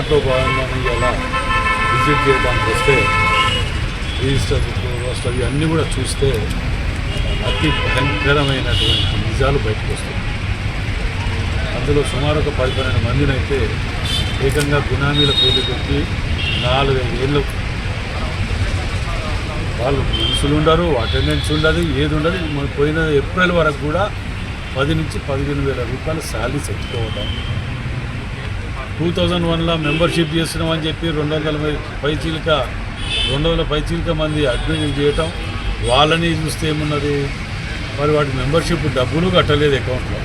దాంట్లో భాగంగానే ఇలా విజిట్ చేయడానికి వస్తే రిజిస్టర్ రోస్టర్ ఇవన్నీ కూడా చూస్తే అతి భయంకరమైనటువంటి నిజాలు బయటకు వస్తాయి. అందులో సుమారు ఒక 10-12 మందిని అయితే ఏకంగా బినామీల పేర్లు పెట్టి 4-5 ఏళ్ళు వాళ్ళు మనుషులు ఉండరు, అటెండెన్స్ ఉండదు, ఏది ఉండదు. పోయిన ఏప్రిల్ వరకు కూడా 10 నుంచి 15,000 రూపాయలు శాలరీ తెచ్చుకోవడం. 2001లో మెంబర్షిప్ చేస్తున్నామని చెప్పి 200 పైచీలిక మంది అడ్మిట్ చేయటం. వాళ్ళని చూస్తే ఏమున్నది, మరి వాటి మెంబర్షిప్ డబ్బులు కట్టలేదు, అకౌంట్లో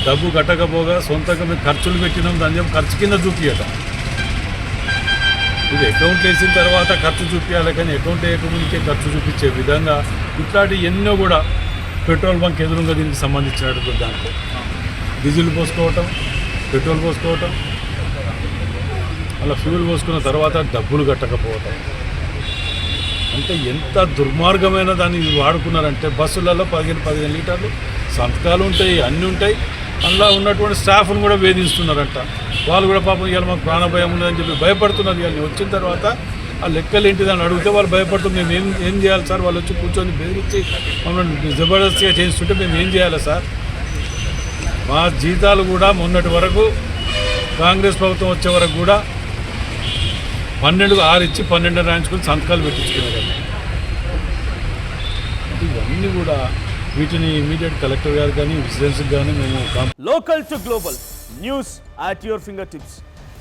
డబ్బు కట్టకపోగా సొంతంగా మేము ఖర్చులు పెట్టినాం, దాని చెప్పి ఖర్చు కింద చూపించటం. ఇది అకౌంట్ వేసిన తర్వాత ఖర్చు చూపించాలి, కానీ అకౌంట్ వేయకముందుకే ఖర్చు చూపించే విధంగా ఇట్లాంటి ఎన్నో కూడా పెట్రోల్ బంక్ ఎదురుగా దీనికి సంబంధించినటువంటి దాంట్లో డీజిల్ పోసుకోవటం, పెట్రోల్ పోసుకోవటం, అలా ఫ్యూల్ పోసుకున్న తర్వాత డబ్బులు కట్టకపోవటం. అంటే ఎంత దుర్మార్గమైన దాన్ని వాడుకున్నారంటే బస్సులలో 15 లీటర్లు సంతకాలు ఉంటాయి, అన్నీ ఉంటాయి. అందులో ఉన్నటువంటి స్టాఫ్ను కూడా వేధిస్తున్నారంట. వాళ్ళు కూడా పాపం ఇవాళ మాకు ప్రాణభయం ఉన్నదని చెప్పి భయపడుతున్నారు. ఇవాళ వచ్చిన తర్వాత ఆ లెక్కలు ఏంటిదని అడిగితే వాళ్ళు భయపడుతున్నారు. మేము ఏం చేయాలి సార్, వాళ్ళు వచ్చి కూర్చొని బెదిరించి మమ్మల్ని జబర్దస్తిగా చేస్తుంటే మేము ఏం చేయాలి సార్? మా జీతాలు కూడా మొన్నటి వరకు కాంగ్రెస్ ప్రభుత్వం వచ్చే వరకు కూడా 12,6 ఇచ్చి 12 రాయించుకొని సంతకాలు పెట్టించుకున్నారు. ఇవన్నీ కూడా వీటిని ఇమీడియట్ కలెక్టర్ గారు కానీ విజిలెన్స్ కానీ మేము local to global news at your fingertips.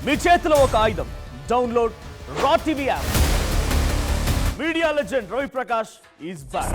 మీ చేతిలో ఒక ఆయుధం. Download raw TV app. Media legend Ravi Prakash is back.